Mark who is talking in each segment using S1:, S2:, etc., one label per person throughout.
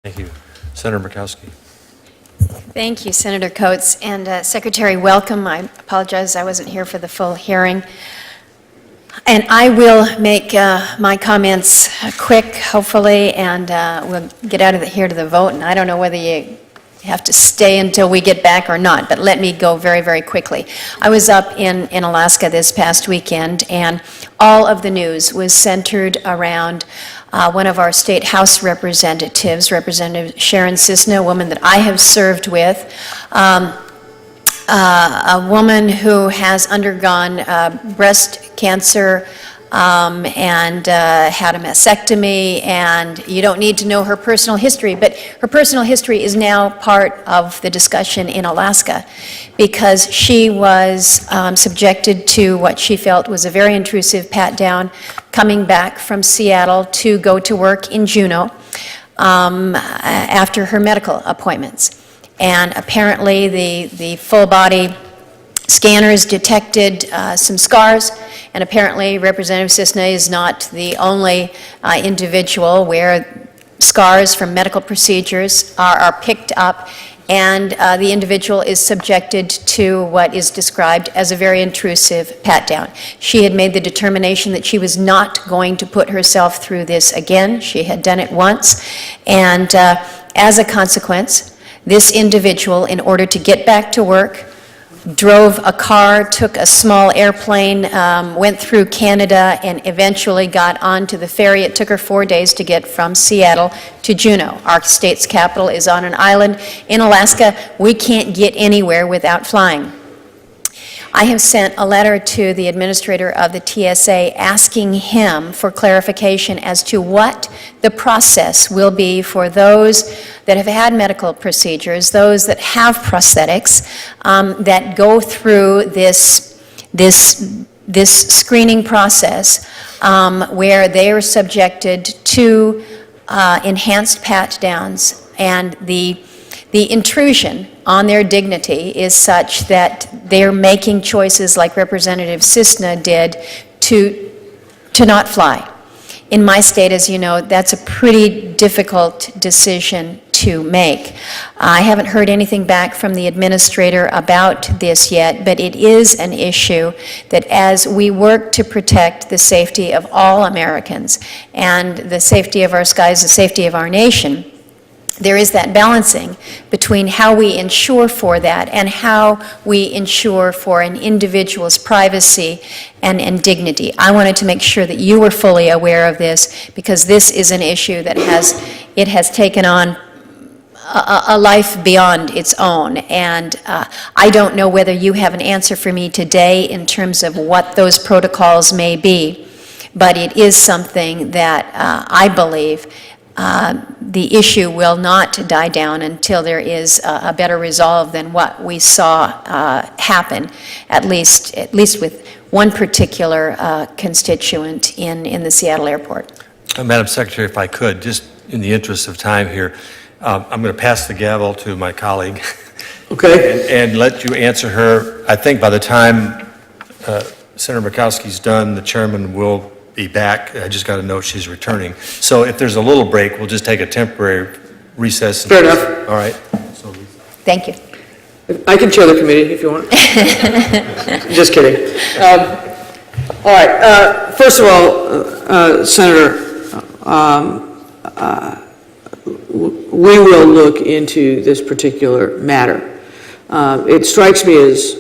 S1: Thank you. Senator Murkowski.
S2: Thank you, Senator Coates. And Secretary, welcome. I apologize I wasn't here for the full hearing. And I will make my comments quick, hopefully, and we'll get out of here to the vote. And I don't know whether you have to stay until we get back or not, but let me go very, very quickly. I was up in Alaska this past weekend, and all of the news was centered around one of our state House representatives, Representative Sharon Cisna, a woman that I have served with, a woman who has undergone breast cancer and had a mastectomy, and you don't need to know her personal history, but her personal history is now part of the discussion in Alaska because she was subjected to what she felt was a very intrusive pat-down coming back from Seattle to go to work in Juneau after her medical appointments. And apparently the full-body scanners detected some scars, and apparently Representative Cisna is not the only individual where scars from medical procedures are picked up, and the individual is subjected to what is described as a very intrusive pat-down. She had made the determination that she was not going to put herself through this again. She had done it once, and as a consequence, this individual, in order to get back to work, drove a car, took a small airplane, went through Canada, and eventually got onto the ferry. It took her 4 days to get from Seattle to Juneau. Our state's capital is on an island in Alaska. We can't get anywhere without flying. I have sent a letter to the administrator of the TSA asking him for clarification as to what the process will be for those that have had medical procedures, those that have prosthetics, that go through this screening process where they are subjected to enhanced pat-downs, and the intrusion on their dignity is such that they're making choices like Representative Cisna did to not fly. In my state, as you know, that's a pretty difficult decision to make. I haven't heard anything back from the administrator about this yet, but it is an issue that as we work to protect the safety of all Americans and the safety of our skies, the safety of our nation, there is that balancing between how we ensure for that and how we ensure for an individual's privacy and dignity. I wanted to make sure that you were fully aware of this because this is an issue that has taken on a life beyond its own. And I don't know whether you have an answer for me today in terms of what those protocols may be, but it is something that I believe the issue will not die down until there is a better resolve than what we saw happen, at least with one particular constituent in the Seattle airport.
S1: Madam Secretary, if I could, just in the interest of time here, I'm going to pass the gavel to my colleague.
S3: Okay.
S1: And let you answer her. I think by the time Senator Murkowski's done, the chairman will be back. I just got to know she's returning. So if there's a little break, we'll just take a temporary recess.
S3: Fair enough.
S1: All right. So,
S2: Thank you.
S3: I can chair the committee if you want. Just kidding. All right. First of all, Senator, we will look into this particular matter. It strikes me as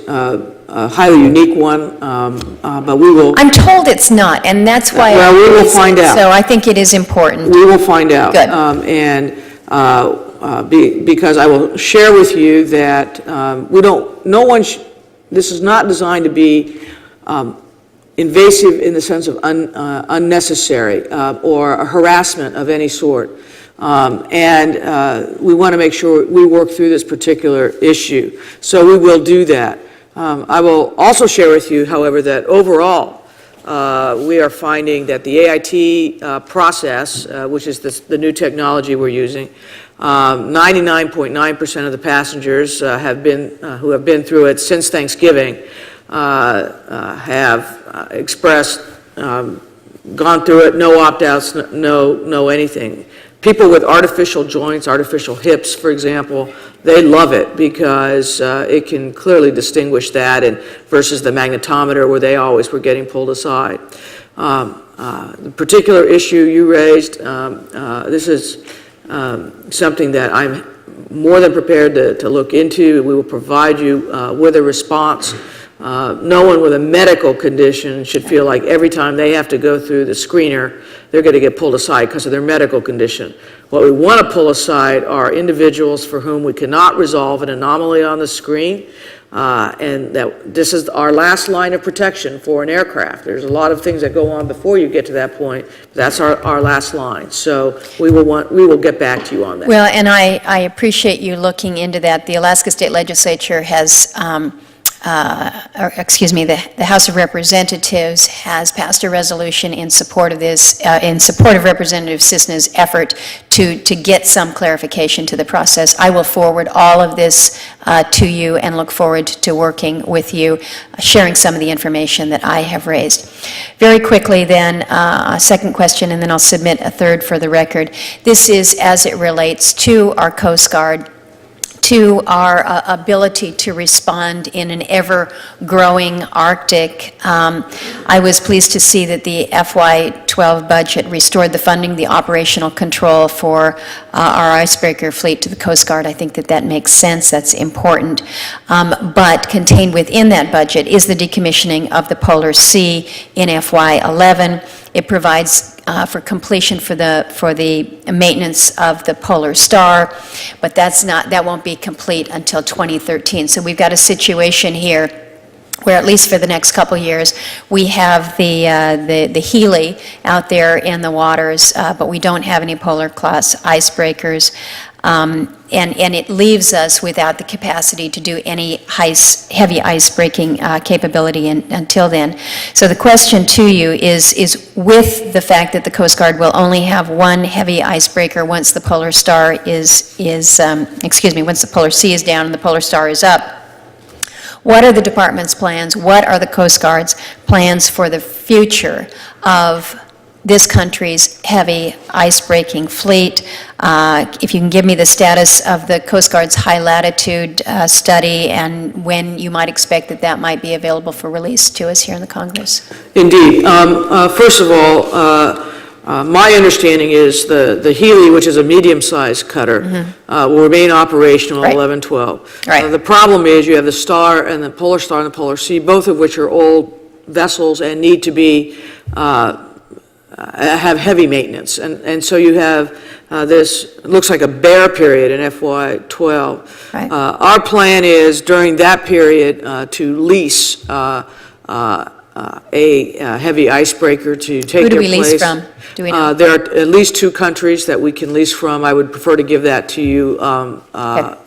S3: a highly unique one, but we will...
S2: I'm told it's not, and that's why...
S3: Well, we will find out.
S2: So I think it is important.
S3: We will find out.
S2: Good.
S3: Because I will share with you that this is not designed to be invasive in the sense of unnecessary or a harassment of any sort. We want to make sure we work through this particular issue. So we will do that. I will also share with you, however, that overall, we are finding that the AIT process, which is the new technology we're using, 99.9% of the passengers who have been through it since Thanksgiving have expressed, gone through it, no opt-outs, no anything. People with artificial joints, artificial hips, for example, they love it because it can clearly distinguish that and versus the magnetometer where they always were getting pulled aside. The particular issue you raised, this is something that I'm more than prepared to look into. We will provide you with a response. No one with a medical condition should feel like every time they have to go through the screener, they're going to get pulled aside because of their medical condition. What we want to pull aside are individuals for whom we cannot resolve an anomaly on the screen, and that this is our last line of protection for an aircraft. There's a lot of things that go on before you get to that point. But that's our last line. So we will get back to you on that.
S2: Well, and I appreciate you looking into that. The Alaska State Legislature has, the House of Representatives has passed a resolution in support of this, in support of Representative Cisna's effort to get some clarification to the process. I will forward all of this to you and look forward to working with you, sharing some of the information that I have raised. Very quickly then, a second question, and then I'll submit a third for the record. This is as it relates to our Coast Guard, to our ability to respond in an ever-growing Arctic. I was pleased to see that the FY12 budget restored the funding, the operational control for our icebreaker fleet to the Coast Guard. I think that makes sense, that's important. But contained within that budget is the decommissioning of the Polar Sea in FY11. It provides for completion for the maintenance of the Polar Star, but that won't be complete until 2013. So we've got a situation here where, at least for the next couple of years, we have the Healy out there in the waters, but we don't have any polar class icebreakers. And it leaves us without the capacity to do any heavy ice breaking capability until then. So the question to you is with the fact that the Coast Guard will only have one heavy icebreaker once the Polar Star once the Polar Sea is down and the Polar Star is up, what are the department's plans? What are the Coast Guard's plans for the future of this country's heavy ice-breaking fleet? If you can give me the status of the Coast Guard's high latitude study and when you might expect that might be available for release to us here in the Congress.
S3: Indeed. First of all, my understanding is the Healy, which is a medium-sized cutter, will remain operational in 11-12.
S2: Right.
S3: The problem is you have the Star and the Polar Star and the Polar Sea, both of which are old vessels and need to be have heavy maintenance. And so you have this, looks like a bare period in FY12.
S2: Right.
S3: Our plan is during that period to lease a heavy icebreaker to take their place.
S2: Who do we lease from? Do we know?
S3: There are at least 2 countries that we can lease from. I would prefer to give that to you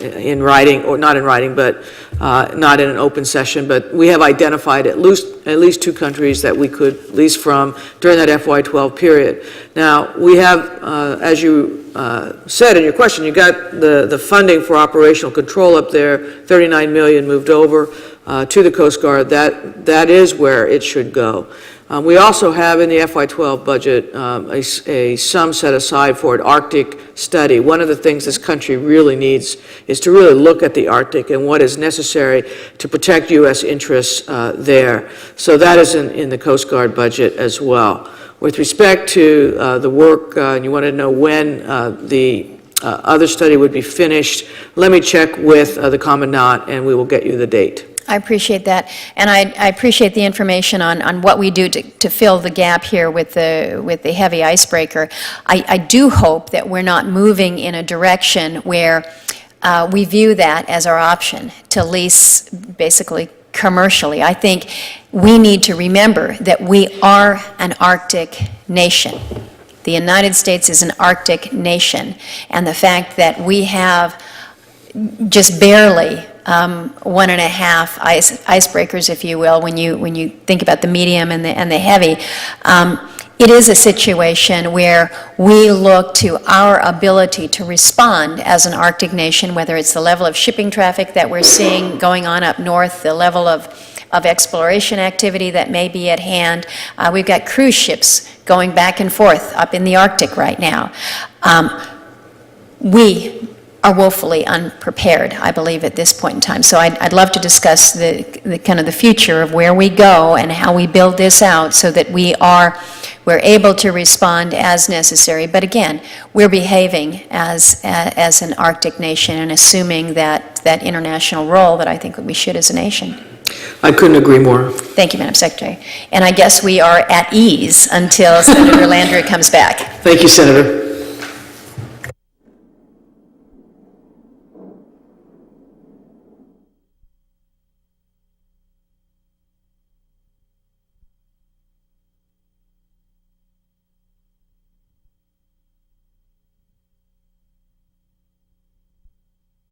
S3: in writing, or not in writing, but not in an open session. But we have identified at least 2 countries that we could lease from during that FY12 period. Now, we have, as you said in your question, you got the funding for operational control up there, $39 million moved over to the Coast Guard. That is where it should go. We also have in the FY12 budget a sum set aside for an Arctic study. One of the things this country really needs is to really look at the Arctic and what is necessary to protect U.S. interests there. So that is in the Coast Guard budget as well. With respect to the work, and you want to know when the other study would be finished, let me check with the Commandant and we will get you the date.
S2: I appreciate that, and I appreciate the information on what we do to fill the gap here with the heavy icebreaker. I do hope that we're not moving in a direction where we view that as our option to lease basically commercially. I think we need to remember that we are an Arctic nation. The United States is an Arctic nation, and the fact that we have just barely 1.5 icebreakers, if you will, when you think about the medium and the heavy. It is a situation where we look to our ability to respond as an Arctic nation, whether it's the level of shipping traffic that we're seeing going on up north, the level of of exploration activity that may be at hand. We've got cruise ships going back and forth up in the Arctic right now. We are woefully unprepared, I believe, at this point in time. So I'd love to discuss the kind of the future of where we go and how we build this out so that we're able to respond as necessary. But again, we're behaving as an Arctic nation and assuming that international role that I think we should as a nation.
S3: I couldn't agree more.
S2: Thank you, Madam Secretary. And I guess we are at ease until Senator Landrieu comes back.
S3: Thank you, Senator.